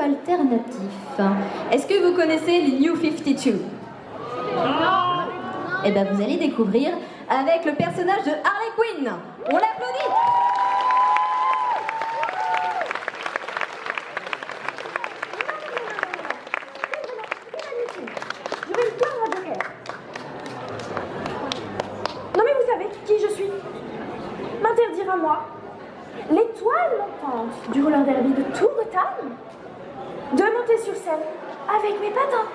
alternatif. Est-ce que vous connaissez les New 52? Eh bien, vous allez découvrir avec le personnage de Harley Quinn. On l'applaudit. Je vais le plaindre à Joker. Non mais vous savez qui je suis? M'interdire à moi l'étoile montante du roller derby de Tour de Table de monter sur scène avec mes patins.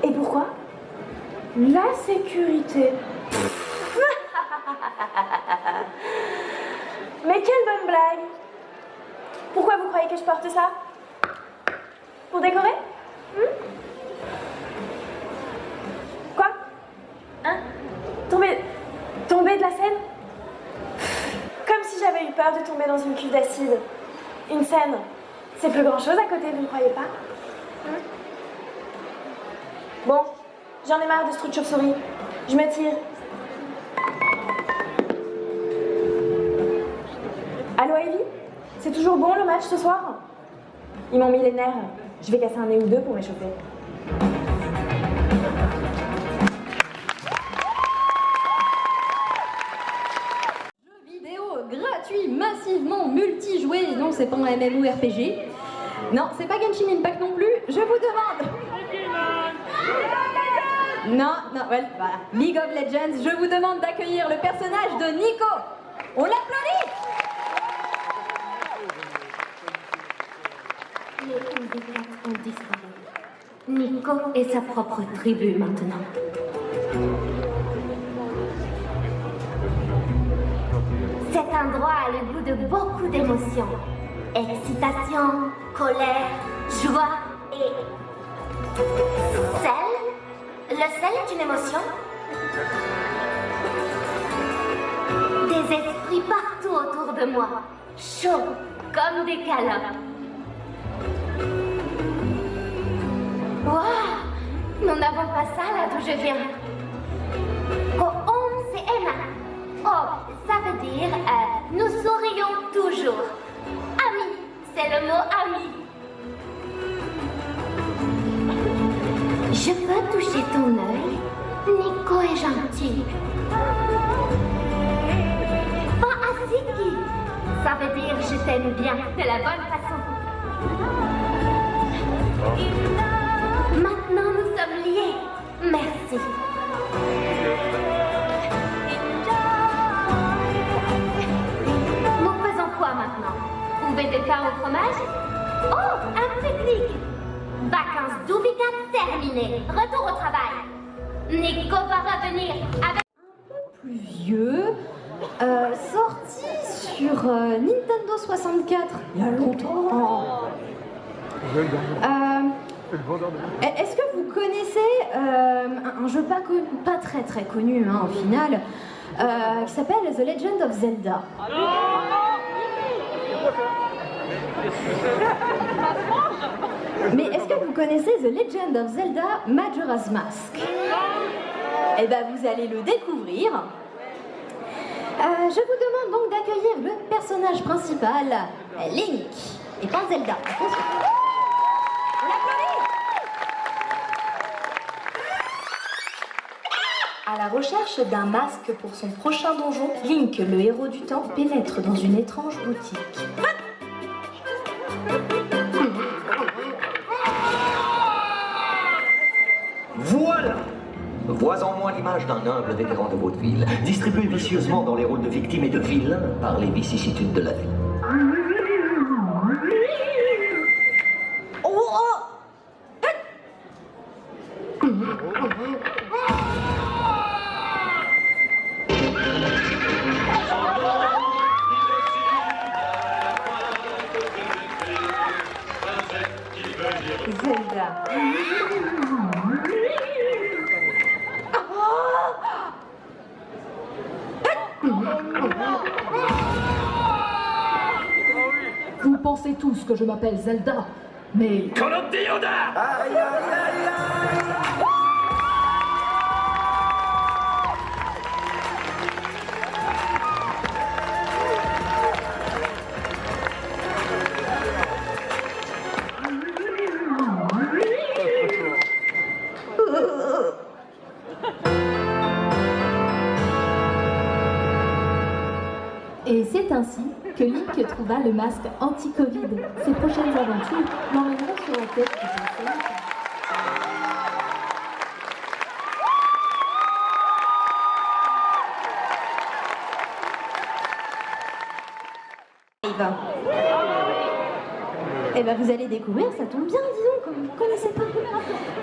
Et pourquoi? La sécurité. Mais quelle bonne blague! Pourquoi vous croyez que je porte ça? Pour décorer? Quoi? Hein? Tomber de la scène? Comme si j'avais eu peur de tomber dans une cuve d'acide. Une scène, c'est plus grand chose à côté, vous ne croyez pas? Bon, j'en ai marre de ce truc de chauve-souris. Je me tire. Allô, Ivy? C'est toujours bon le match ce soir? Ils m'ont mis les nerfs. Je vais casser un nez ou deux pour m'échauffer. Jeu vidéo gratuit, massivement multijoué. Non, c'est pas un MMORPG. Non, c'est pas Genshin Impact non plus. Je vous demande. Non, voilà. League of Legends, je vous demande d'accueillir le personnage de Nico. On l'applaudit. Les handicapés ont disparu. Nico est sa propre tribu maintenant. Cet endroit a le goût de beaucoup d'émotions. Excitation, colère, joie et... sel? Le sel est une émotion? Des esprits partout autour de moi, chauds comme des câlins. Waouh! Nous n'avons pas ça là d'où je viens. Ko'om, c'est Emma. Oh, ça veut dire nous sourions toujours. Ami, c'est le mot ami. Je peux toucher ton œil? Nico est gentil. Asiki, ça veut dire je t'aime bien de la bonne façon. Maintenant nous sommes liés. Merci. Nous faisons quoi maintenant? Trouver des pains au fromage? Oh, un pique-nique. Vacances d'Ubica terminées. Retour au travail. Nico va revenir avec... Plus vieux, sorti sur Nintendo 64 il y a longtemps. Est-ce que vous connaissez un jeu pas très connu au final, qui s'appelle The Legend of Zelda? Mais est-ce que vous connaissez The Legend of Zelda Majora's Mask? Eh bien, vous allez le découvrir. Je vous demande donc d'accueillir le personnage principal, Link, et pas Zelda. Attention. On l'applaudit. À la recherche d'un masque pour son prochain donjon, Link, le héros du temps, pénètre dans une étrange boutique. Voilà! Vois en moi l'image d'un humble vétéran de vaudeville, distribué vicieusement dans les rôles de victimes et de vilains par les vicissitudes de la vie. Zelda. Vous pensez tous que je m'appelle Zelda, mais... Et c'est ainsi que Link trouva le masque anti-Covid. Ses prochaines aventures l'emmèneront sur la tête du conseil. Eh ben vous allez découvrir, ça tombe bien, dis donc, vous ne connaissez pas.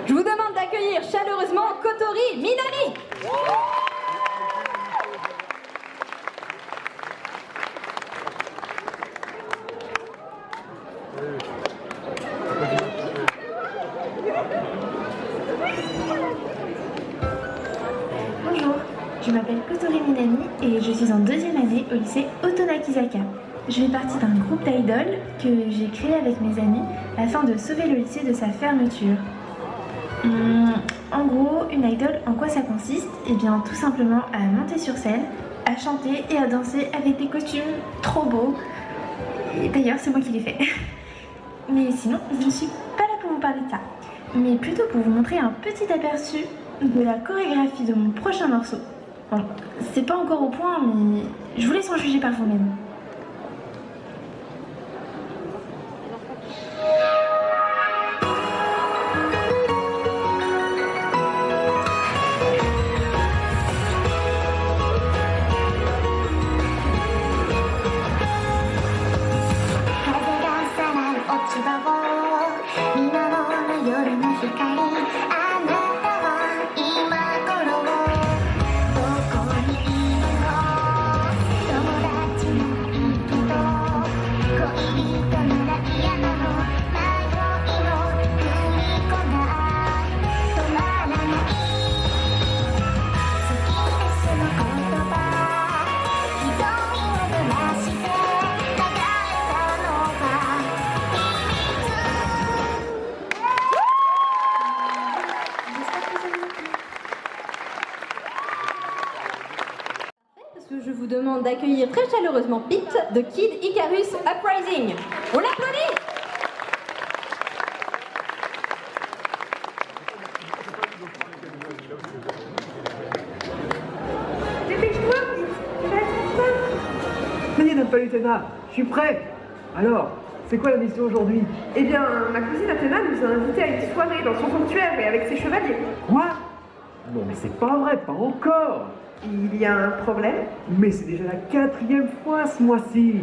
Je vous demande d'accueillir chaleureusement Kotori Minami. Bonjour, je m'appelle Kotori Minami et je suis en 2e année au lycée Otonakizaka. Je fais partie d'un groupe d'idoles que j'ai créé avec mes amis afin de sauver le lycée de sa fermeture. En gros, une idole, en quoi ça consiste? Eh bien, tout simplement à monter sur scène, à chanter et à danser avec des costumes trop beaux. Et d'ailleurs, c'est moi qui l'ai fait. Mais sinon, je ne suis pas là pour vous parler de ça, mais plutôt pour vous montrer un petit aperçu de la chorégraphie de mon prochain morceau. Bon, c'est pas encore au point, mais je vous laisse en juger par vous-même. Je vous demande d'accueillir très chaleureusement Pete de Kid Icarus Uprising. On l'applaudit. Dépêche-toi, Pete. Tu vas être en retard. Veuillez Napolitana, je suis prêt. Alors, c'est quoi la mission aujourd'hui? Eh bien, ma cousine Athéna nous a invités à une soirée dans son sanctuaire et avec ses chevaliers. Quoi? Non mais c'est pas vrai, pas encore. Il y a un problème? Mais c'est déjà la 4e fois ce mois-ci.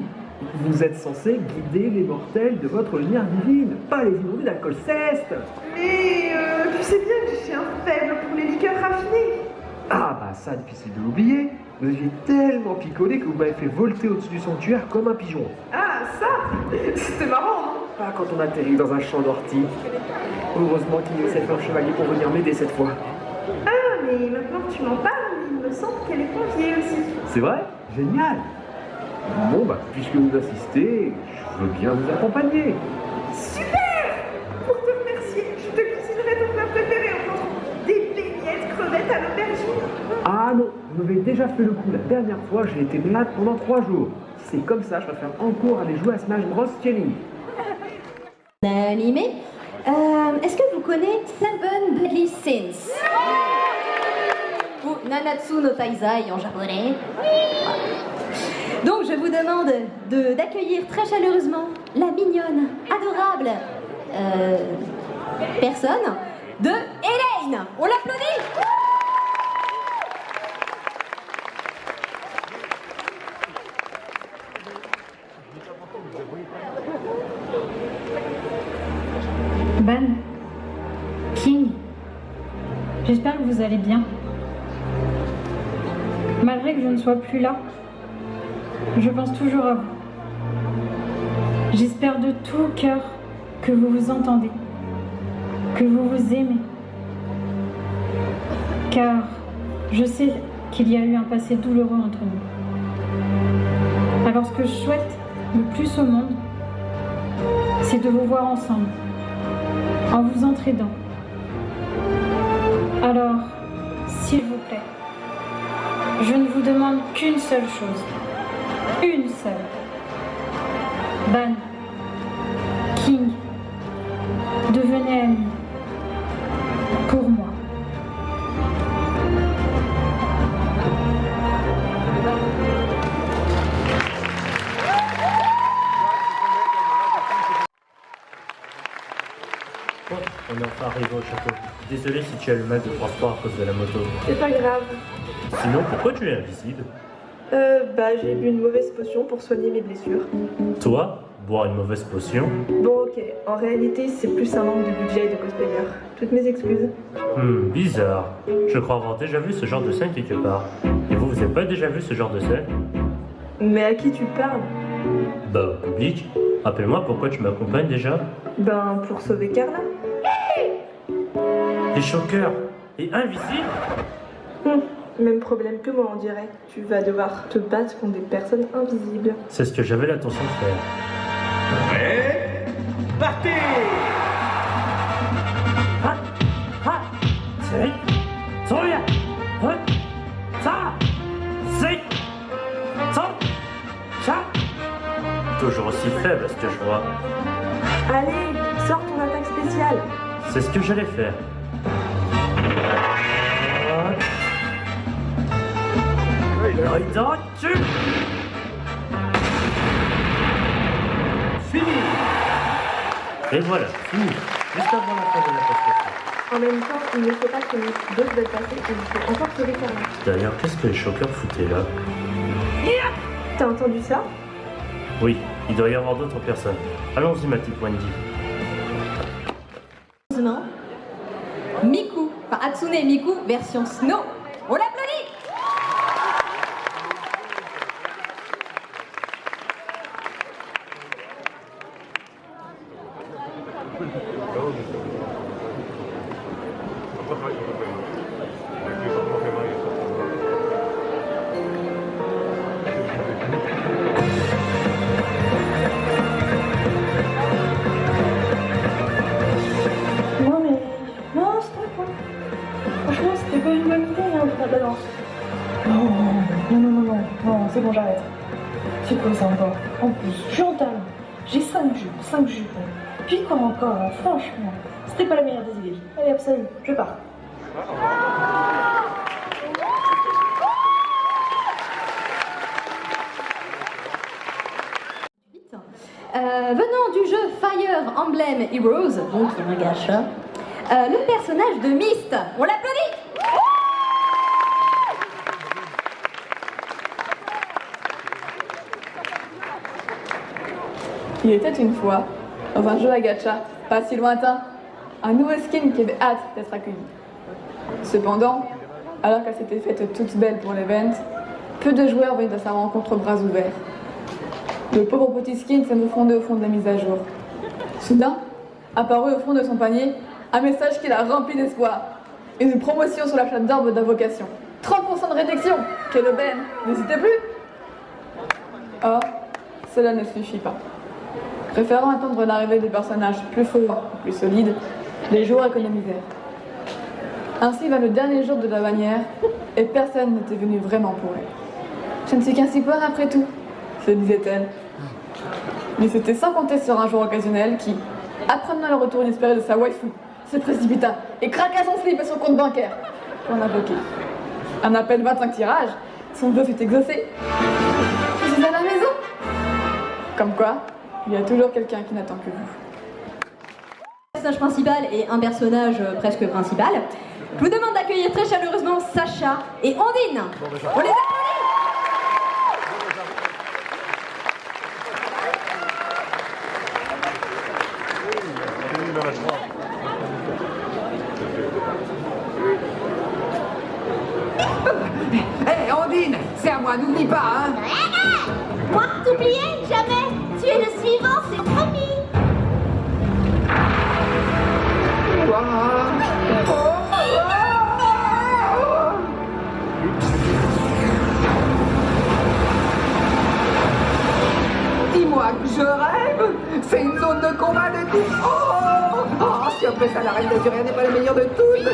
Vous êtes censé guider les mortels de votre lumière divine, pas les inonder d'alcool ceste. Mais tu sais bien que j'ai un faible pour les liqueurs raffinées. Ah bah ça, difficile de l'oublier. Vous aviez tellement picolé que vous m'avez fait volter au-dessus du sanctuaire comme un pigeon. Ah, ça c'était marrant, non? Pas quand on atterrit dans un champ d'ortie. Heureusement qu'il y a eu cette femme chevalier pour venir m'aider cette fois. Ah, mais maintenant que tu m'en parles, il me semble qu'elle est conviée aussi. C'est vrai? Génial. Bon bah, puisque vous assistez, je veux bien vous accompagner. Super! Pour te remercier, je te cuisinerai ton plat préféré en mangeant des beignets crevettes à l'aubergine. Ah non, vous m'avez déjà fait le coup. La dernière fois, j'ai été malade pendant 3 jours. Si c'est comme ça, je préfère encore aller jouer à Smash Bros. Challenge. Animé. Est-ce que vous connaissez Seven Deadly Sins? Ou Nanatsu no Taizai en japonais. Donc je vous demande d'accueillir très chaleureusement la mignonne, adorable personne de Elaine. On l'applaudit. Ban, King, j'espère que vous allez bien. Malgré que je ne sois plus là, je pense toujours à vous. J'espère de tout cœur que vous vous entendez, que vous vous aimez. Car je sais qu'il y a eu un passé douloureux entre nous. Alors ce que je souhaite le plus au monde, c'est de vous voir ensemble, en vous entraidant. Alors, s'il vous plaît, je ne vous demande qu'une seule chose. Une seule. Ban, King, devenez amis. Pour moi. château. Désolé si tu as le mal de transport à cause de la moto. C'est pas grave. Sinon, pourquoi tu es invisible? J'ai bu une mauvaise potion pour soigner mes blessures. Toi, boire une mauvaise potion? Bon, ok. En réalité, c'est plus un manque de budget et de cosplayer. Toutes mes excuses. Bizarre. Je crois avoir déjà vu ce genre de scène quelque part. Et vous avez pas déjà vu ce genre de scène? Mais à qui tu parles? Bah, au public. Rappelle-moi pourquoi tu m'accompagnes déjà? Ben, pour sauver Carla. Des choqueurs et invisibles? Même problème que moi, on dirait. Tu vas devoir te battre contre des personnes invisibles. C'est ce que j'avais l'intention de faire. Prêt? Partez! Toujours aussi faible à ce que je vois. Allez, sors ton attaque spéciale. C'est ce que j'allais faire. Fini! Et voilà, fini. Juste avant la fin de la prestation. En même temps, il ne faut pas que nous deux veulent passer et il faut encore sauver Carla. D'ailleurs, qu'est-ce que les choqueurs foutaient là? T'as entendu ça? Oui, il doit y avoir d'autres personnes. Allons-y, ma petite Wendy. Non. Miku, enfin Hatsune Miku version Snow. On l'applaudit. Non, c'est bon, j'arrête. C'est quoi ça encore? En plus, je suis en talent. J'ai 5 jupes. Puis quoi encore, hein, franchement, c'était pas la meilleure des idées. Allez hop, salut, je pars. Venant du jeu Fire Emblem Heroes, donc il y a un gacha, le personnage de Myst, on l'applaudit. Il était une fois, dans un jeu à gacha, pas si lointain, un nouveau skin qui avait hâte d'être accueilli. Cependant, alors qu'elle s'était faite toute belle pour l'event, peu de joueurs venaient à sa rencontre bras ouverts. Le pauvre petit skin s'est morfondé au fond de la mise à jour. Soudain, apparut au fond de son panier un message qui l'a rempli d'espoir. Une promotion sur l'achat d'arbres d'invocation. 30% de réduction. Quelle aubaine! N'hésitez plus! Or, cela ne suffit pas. Préférant attendre l'arrivée des personnages plus forts et plus solides, les joueurs économisèrent. Ainsi va le dernier jour de la bannière, et personne n'était venu vraiment pour elle. Je ne suis qu'un support après tout, se disait-elle. Mais c'était sans compter sur un joueur occasionnel qui, apprenant le retour inespéré de sa waifu, se précipita et craqua son slip et son compte bancaire pour l'invoquer. En à peine 25 tirages, son vœu fut exaucé. Je suis à la maison. Comme quoi, il y a toujours quelqu'un qui n'attend que vous. Un personnage principal et un personnage presque principal. Je vous demande d'accueillir très chaleureusement Sacha et Ondine. On les applaudit. Hé, Ondine, c'est à moi, n'oublie pas, hein. Moi, t'oublier? Jamais. Tu es le suivant, c'est promis. Dis-moi que je rêve. C'est une zone de combat de type. Oh, si après ça, la reine d'Azuria n'est pas la meilleure de toutes. La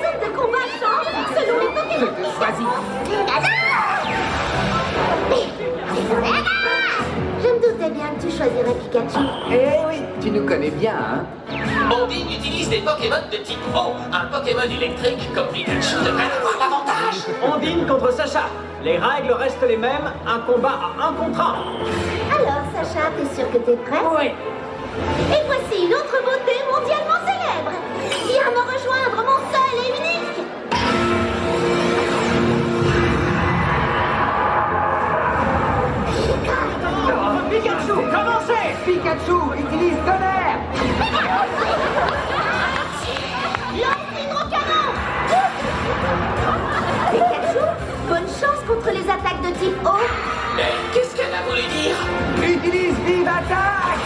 zone de combat change selon les Pokémon. Je te choisis. Je me doutais bien que tu choisirais Pikachu. Eh oui, tu nous connais bien, hein. Ondine utilise des Pokémon de type eau. Un Pokémon électrique comme Pikachu devrait avoir l'avantage. Ondine contre Sacha. Les règles restent les mêmes, un combat à 1 contre 1. Alors, Sacha, t'es sûr que t'es prêt? Oui. Et voici une autre beauté mondialement célèbre. Viens me rejoindre, mon seul et unique. Pikachu, commencez! Pikachu, utilise tonnerre! Lance hydrocanon. Pikachu, bonne chance contre les attaques de type eau. Mais qu'est-ce qu'elle a voulu dire? Utilise vive attaque!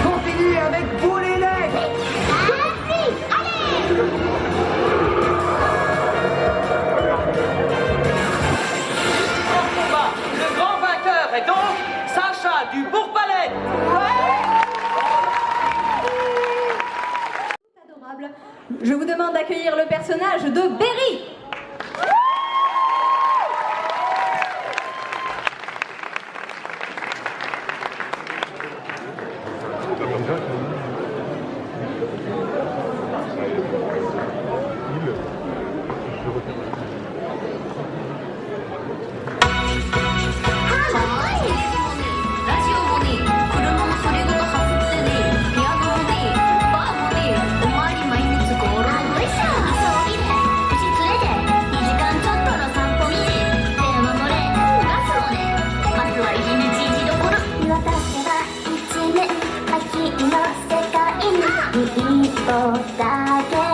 Continue avec boule et lait! Allez, allez. En combat, le grand vainqueur est donc Sacha du Bourg-Palais. Adorable. Je vous demande d'accueillir le personnage de Berry. Dake